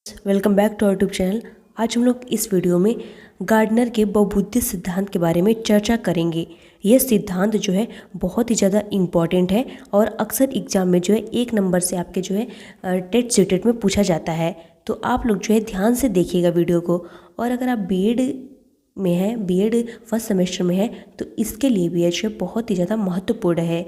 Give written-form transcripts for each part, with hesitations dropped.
Welcome back to our YouTube channel. आज हम लोग इस वीडियो में गार्डनर के बहुबुद्धि सिद्धांत के बारे में चर्चा करेंगे। यह सिद्धांत जो है बहुत ही ज़्यादा इम्पॉर्टेंट है और अक्सर एग्जाम में जो है 1 नंबर से आपके जो है टेट सीटेट में पूछा जाता है। तो आप लोग जो है ध्यान से देखिएगा वीडियो को। और अगर आप बीएड में हैं, बीएड फर्स्ट सेमेस्टर में है, तो इसके लिए भी जो है बहुत ही ज़्यादा महत्वपूर्ण है।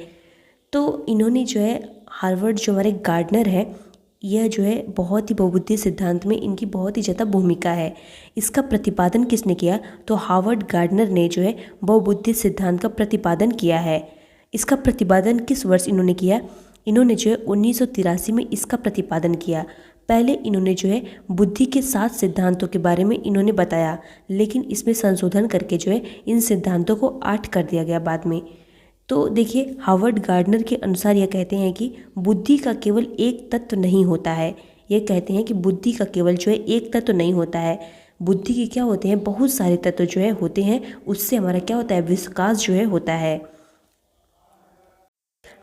तो इन्होंने जो है हार्वर्ड जो हमारे गार्डनर है, यह जो है बहुत ही बहुबुद्धि सिद्धांत में इनकी बहुत ही ज़्यादा भूमिका है। इसका प्रतिपादन किसने किया? तो हार्वर्ड गार्डनर ने जो है बहुबुद्धि सिद्धांत का प्रतिपादन किया है। इसका प्रतिपादन किस वर्ष इन्होंने किया? इन्होंने जो है 1983 में इसका प्रतिपादन किया। पहले इन्होंने जो है बुद्धि के 7 सिद्धांतों के बारे में इन्होंने बताया, लेकिन इसमें संशोधन करके जो है इन सिद्धांतों को 8 कर दिया गया बाद में। तो देखिए, हार्वर्ड गार्डनर के अनुसार यह कहते हैं कि बुद्धि का केवल एक तत्व नहीं होता है। यह कहते हैं कि बुद्धि का केवल जो है एक तत्व नहीं होता है। बुद्धि के क्या होते हैं? बहुत सारे तत्व जो है होते हैं। उससे हमारा क्या होता है? विकास जो है होता है।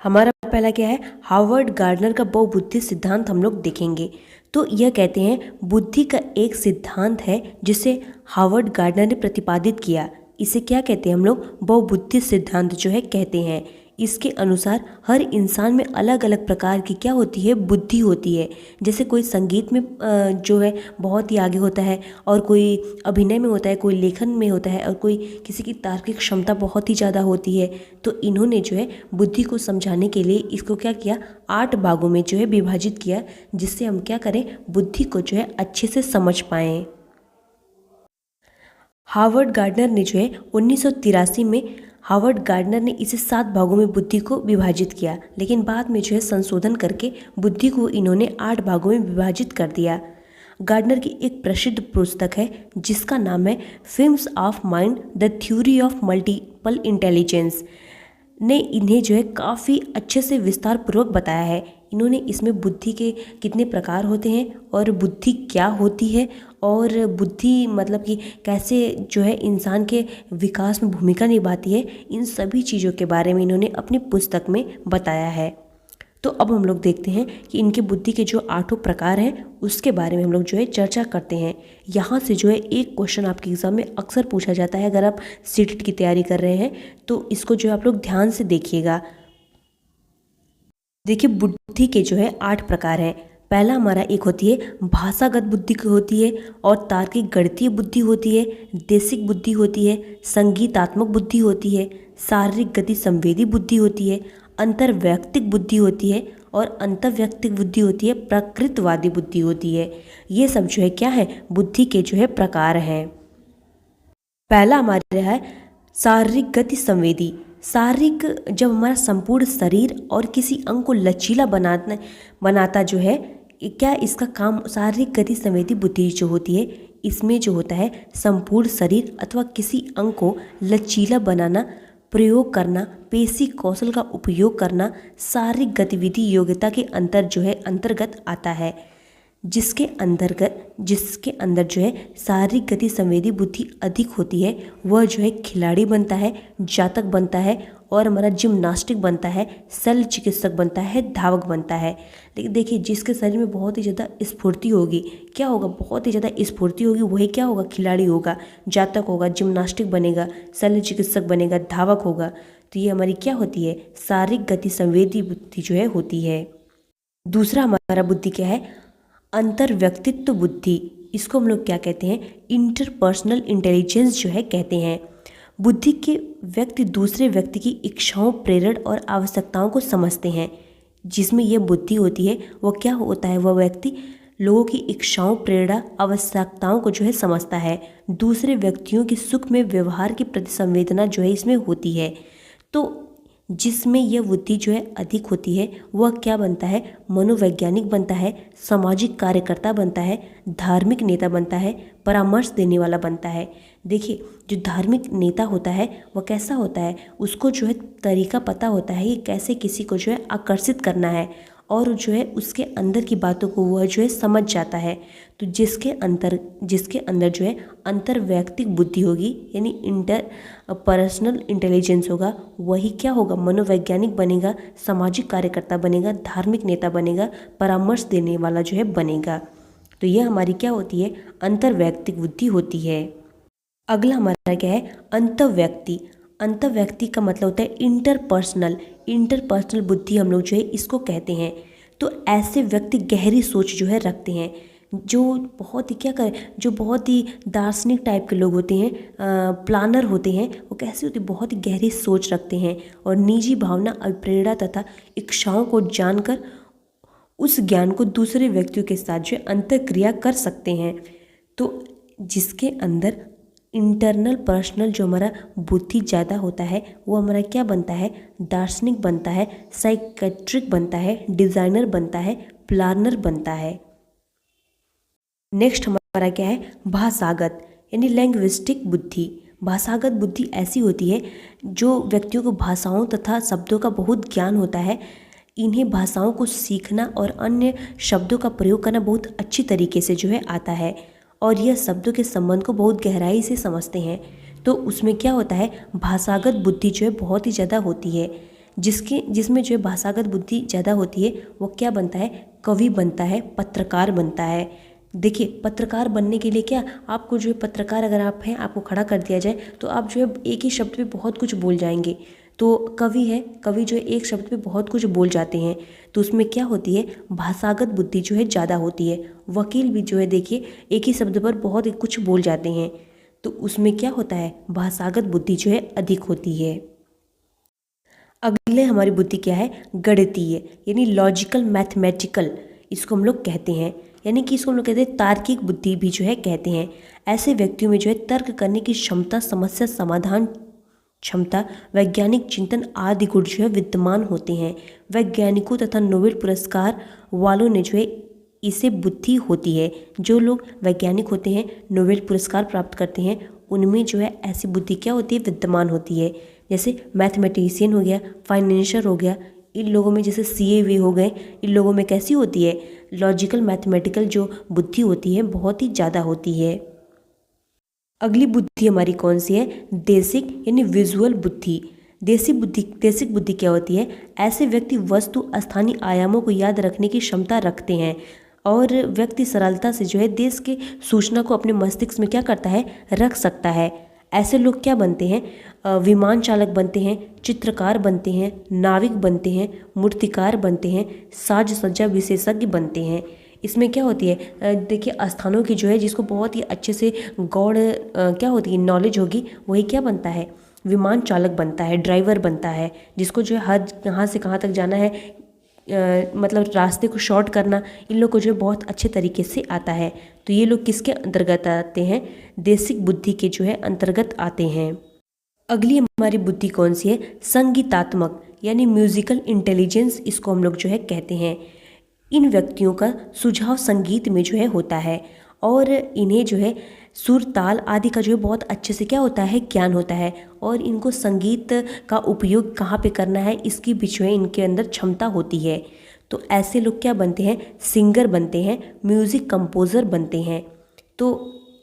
हमारा पहला क्या है? हार्वर्ड गार्डनर का बहुबुद्धि सिद्धांत हम लोग देखेंगे। तो यह कहते हैं बुद्धि का एक सिद्धांत है जिसे हार्वर्ड गार्डनर ने प्रतिपादित किया। इसे क्या कहते हैं हम लोग? बहुबुद्धि सिद्धांत जो है कहते हैं। इसके अनुसार हर इंसान में अलग अलग प्रकार की क्या होती है? बुद्धि होती है। जैसे कोई संगीत में जो है बहुत ही आगे होता है, और कोई अभिनय में होता है, कोई लेखन में होता है, और कोई किसी की तार्किक क्षमता बहुत ही ज़्यादा होती है। तो इन्होंने जो है बुद्धि को समझाने के लिए इसको क्या किया? 8 भागों में जो है विभाजित किया, जिससे हम क्या करें? बुद्धि को जो है अच्छे से समझ पाएँ। हार्वर्ड गार्डनर ने जो है 1983 में हार्वर्ड गार्डनर ने इसे 7 भागों में बुद्धि को विभाजित किया, लेकिन बाद में जो है संशोधन करके बुद्धि को इन्होंने 8 भागों में विभाजित कर दिया। गार्डनर की एक प्रसिद्ध पुस्तक है जिसका नाम है films of mind, the theory of multiple intelligence ने इन्हें जो है काफ़ी अच्छे से विस्तार पूर्वक बताया है। इन्होंने इसमें बुद्धि के कितने प्रकार होते हैं और बुद्धि क्या होती है, और बुद्धि मतलब कि कैसे जो है इंसान के विकास में भूमिका निभाती है, इन सभी चीज़ों के बारे में इन्होंने अपनी पुस्तक में बताया है। तो अब हम लोग देखते हैं कि इनके बुद्धि के जो 8 प्रकार हैं उसके बारे में हम लोग जो है चर्चा करते हैं। यहाँ से जो है एक क्वेश्चन आपके एग्ज़ाम में अक्सर पूछा जाता है। अगर आप सीटेट की तैयारी कर रहे हैं तो इसको जो है आप लोग ध्यान से देखिएगा। देखिए, बुद्धि के जो है 8 प्रकार हैं। पहला हमारा एक होती है भाषागत बुद्धि होती है, और तार्किक गणितीय बुद्धि होती है, देशिक बुद्धि होती है, संगीतात्मक बुद्धि होती है, शारीरिक गति संवेदी बुद्धि होती है, अंतर्वैयक्तिक बुद्धि होती है, और अंतर्वैयक्तिक बुद्धि होती है, प्रकृतवादी बुद्धि होती है। ये सब जो है क्या है? बुद्धि के जो है प्रकार हैं। पहला हमारे है शारीरिक गति संवेदी। शारीरिक, जब हमारा संपूर्ण शरीर और किसी अंग को लचीला बनाता जो है, क्या इसका काम शारीरिक गति संवेदी बुद्धि जो होती है, इसमें जो होता है संपूर्ण शरीर अथवा किसी अंग को लचीला बनाना, प्रयोग करना, पेशी कौशल का उपयोग करना शारीरिक गतिविधि योग्यता के अंतर्गत आता है। जिसके अंदर जो है शारीरिक गति संवेदी बुद्धि अधिक होती है, वह जो है खिलाड़ी बनता है, जातक बनता है, और हमारा जिम्नास्टिक बनता है, शल्य चिकित्सक बनता है, धावक बनता है। लेकिन देखिए, जिसके शरीर में बहुत ही ज़्यादा स्फूर्ति होगी, क्या होगा? बहुत ही ज़्यादा स्फूर्ति होगी, वही क्या होगा? खिलाड़ी होगा, जातक होगा, जिम्नास्टिक बनेगा, शल्य चिकित्सक बनेगा, धावक होगा। तो ये हमारी क्या होती है? शारीरिक गति संवेदी बुद्धि जो है होती है। दूसरा हमारा बुद्धि क्या है? अंतर्व्यक्तित्व बुद्धि। इसको हम लोग क्या कहते हैं? इंटरपर्सनल इंटेलिजेंस जो है कहते हैं। बुद्धि के व्यक्ति दूसरे व्यक्ति की इच्छाओं, प्रेरण और आवश्यकताओं को समझते हैं। जिसमें यह बुद्धि होती है, वह क्या होता है? वह व्यक्ति लोगों की इच्छाओं, प्रेरणा, आवश्यकताओं को जो है समझता है। दूसरे व्यक्तियों की सुख में व्यवहार की प्रति संवेदना जो है इसमें होती है। तो जिसमें यह बुद्धि जो है अधिक होती है, वह क्या बनता है? मनोवैज्ञानिक बनता है, सामाजिक कार्यकर्ता बनता है, धार्मिक नेता बनता है, परामर्श देने वाला बनता है। देखिए, जो धार्मिक नेता होता है वह कैसा होता है? उसको जो है तरीका पता होता है कि कैसे किसी को जो है आकर्षित करना है, और जो है उसके अंदर की बातों को वह जो है समझ जाता है। तो जिसके अंदर जो है अंतर्वैयक्तिक बुद्धि होगी, यानी पर्सनल इंटेलिजेंस होगा, वही क्या होगा? मनोवैज्ञानिक बनेगा, सामाजिक कार्यकर्ता बनेगा, धार्मिक नेता बनेगा, परामर्श देने वाला जो है बनेगा। तो यह हमारी क्या होती है, अंतर्वैयक्तिक बुद्धि होती है। अगला हमारा क्या है, अंतर्व्यक्ति। अंतर्व्यक्ति का मतलब होता है इंटरपर्सनल। इंटरपर्सनल बुद्धि हम लोग जो है इसको कहते हैं। तो ऐसे व्यक्ति गहरी सोच जो है रखते हैं, जो बहुत ही क्या करें, जो बहुत ही दार्शनिक टाइप के लोग होते हैं, प्लानर होते हैं, वो कैसे होते हैं, बहुत ही गहरी सोच रखते हैं और निजी भावना, प्रेरणा तथा इच्छाओं को जानकर उस ज्ञान को दूसरे व्यक्तियों के साथ जो अंतर्क्रिया कर सकते हैं। तो जिसके अंदर इंटरनल पर्सनल जो हमारा बुद्धि ज़्यादा होता है वो हमारा क्या बनता है, दार्शनिक बनता है, साइकेट्रिक बनता है, डिज़ाइनर बनता है, प्लानर बनता है। नेक्स्ट हमारा क्या है, भाषागत यानी लैंग्विस्टिक बुद्धि। भाषागत बुद्धि ऐसी होती है जो व्यक्तियों को भाषाओं तथा शब्दों का बहुत ज्ञान होता है। इन्हें भाषाओं को सीखना और अन्य शब्दों का प्रयोग करना बहुत अच्छी तरीके से जो है आता है और यह शब्दों के संबंध को बहुत गहराई से समझते हैं। तो उसमें क्या होता है, भाषागत बुद्धि जो है बहुत ही ज़्यादा होती है। जिसमें जो है भाषागत बुद्धि ज़्यादा होती है वो क्या बनता है, कवि बनता है, पत्रकार बनता है। देखिए, पत्रकार बनने के लिए क्या, आपको जो है पत्रकार अगर आप हैं, आपको खड़ा कर दिया जाए तो आप जो है एक ही शब्द पे बहुत कुछ बोल जाएंगे। तो कवि है, कवि जो है एक शब्द पे बहुत कुछ बोल जाते हैं। तो उसमें क्या होती है, भाषागत बुद्धि जो है ज़्यादा होती है। वकील भी जो है देखिए एक ही शब्द पर बहुत कुछ बोल जाते हैं। तो उसमें क्या होता है, भाषागत बुद्धि जो है अधिक होती है। अगले हमारी बुद्धि क्या है, गणितीय यानी लॉजिकल मैथमेटिकल, इसको हम लोग कहते हैं। यानी कि इसको हम लोग कहते हैं तार्किक बुद्धि भी जो है कहते हैं। ऐसे व्यक्तियों में जो है तर्क करने की क्षमता, समस्या समाधान क्षमता, वैज्ञानिक चिंतन आदि गुण जो है विद्यमान होते हैं। वैज्ञानिकों तथा नोबेल पुरस्कार वालों ने जो है इसे बुद्धि होती है। जो लोग वैज्ञानिक होते हैं, नोबेल पुरस्कार प्राप्त करते हैं, उनमें जो है ऐसी बुद्धि क्या होती है, विद्यमान होती है। जैसे मैथमेटिशियन हो गया, फाइनेंशियर हो गया, इन लोगों में जैसे CA हो गए, इन लोगों में कैसी होती है, लॉजिकल मैथमेटिकल जो बुद्धि होती है बहुत ही ज़्यादा होती है। अगली बुद्धि हमारी कौन सी है, देशिक यानी विजुअल बुद्धि। देशिक बुद्धि क्या होती है, ऐसे व्यक्ति वस्तु स्थानीय आयामों को याद रखने की क्षमता रखते हैं और व्यक्ति सरलता से जो है देश के सूचना को अपने मस्तिष्क में क्या करता है, रख सकता है। ऐसे लोग क्या बनते हैं, विमान चालक बनते हैं, चित्रकार बनते हैं, नाविक बनते हैं, मूर्तिकार बनते हैं, साज सज्जा विशेषज्ञ बनते हैं। इसमें क्या होती है, देखिए स्थानों की जो है जिसको बहुत ही अच्छे से गौड़ क्या होती है नॉलेज होगी, वही क्या बनता है, विमान चालक बनता है, ड्राइवर बनता है, जिसको जो है हर कहाँ से कहाँ तक जाना है, मतलब रास्ते को शॉर्ट करना, इन लोग को जो है बहुत अच्छे तरीके से आता है। तो ये लोग किसके अंतर्गत आते हैं, देशिक बुद्धि के जो है अंतर्गत आते हैं। अगली हमारी बुद्धि कौन सी है, संगीतात्मक यानी म्यूजिकल इंटेलिजेंस, इसको हम लोग जो है कहते हैं। इन व्यक्तियों का सुझाव संगीत में जो है होता है और इन्हें जो है सुर ताल आदि का जो है बहुत अच्छे से क्या होता है, ज्ञान होता है और इनको संगीत का उपयोग कहाँ पे करना है इसकी भी जो है इनके अंदर क्षमता होती है। तो ऐसे लोग क्या बनते हैं, सिंगर बनते हैं, म्यूज़िक कंपोज़र बनते हैं। तो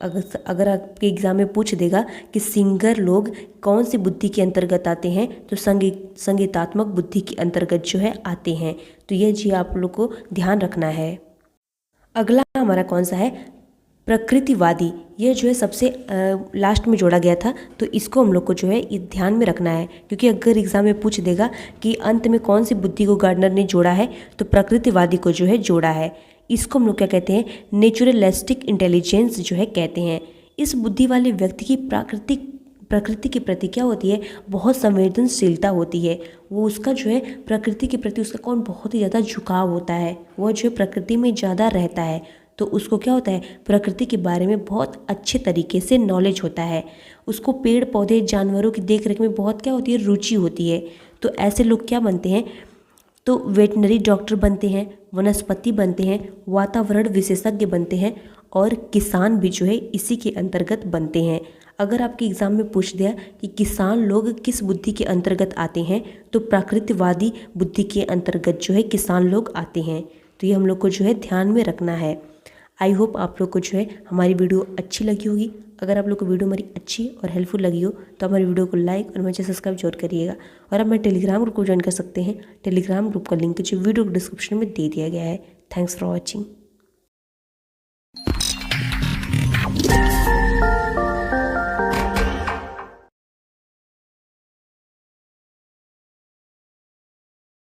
अगर आपके एग्ज़ाम में पूछ देगा कि सिंगर लोग कौन सी बुद्धि के अंतर्गत आते हैं, तो संगीतात्मक बुद्धि के अंतर्गत जो है आते हैं। तो ये जी आप लोग को ध्यान रखना है। अगला हमारा कौन सा है, प्रकृतिवादी। यह जो है सबसे लास्ट में जोड़ा गया था, तो इसको हम लोग को जो है ये ध्यान में रखना है, क्योंकि अगर एग्ज़ाम में पूछ देगा कि अंत में कौन सी बुद्धि को गार्डनर ने जोड़ा है, तो प्रकृतिवादी को जो है जोड़ा है। इसको हम लोग क्या कहते हैं, नेचुरलिस्टिक इंटेलिजेंस जो है कहते हैं। इस बुद्धि वाले व्यक्ति की प्रकृति के प्रति क्या होती है, बहुत संवेदनशीलता होती है। वो उसका जो है प्रकृति के प्रति उसका कौन बहुत ही ज़्यादा झुकाव होता है, वह जो है प्रकृति में ज़्यादा रहता है। तो उसको क्या होता है, प्रकृति के बारे में बहुत अच्छे तरीके से नॉलेज होता है। उसको पेड़ पौधे जानवरों की देख रेख में बहुत क्या होती है, रुचि होती है। तो ऐसे लोग क्या बनते हैं, तो वेटनरी डॉक्टर बनते हैं, वनस्पति बनते हैं, वातावरण विशेषज्ञ बनते हैं और किसान भी जो है इसी के अंतर्गत बनते हैं। अगर आपके एग्ज़ाम में पूछ दिया कि किसान लोग किस बुद्धि के अंतर्गत आते हैं, तो प्रकृतिवादी बुद्धि के अंतर्गत जो है किसान लोग आते हैं। तो ये हम लोग को जो है ध्यान में रखना है। आई होप आप लोग को जो है हमारी वीडियो अच्छी लगी होगी। अगर आप लोग को वीडियो हमारी अच्छी और हेल्पफुल लगी हो तो हमारी वीडियो को लाइक और मुझे सब्सक्राइब जरूर करिएगा। और आप मेरे टेलीग्राम ग्रुप को ज्वाइन कर सकते हैं। टेलीग्राम ग्रुप का लिंक जो वीडियो डिस्क्रिप्शन में दे दिया गया है। Thanks for watching.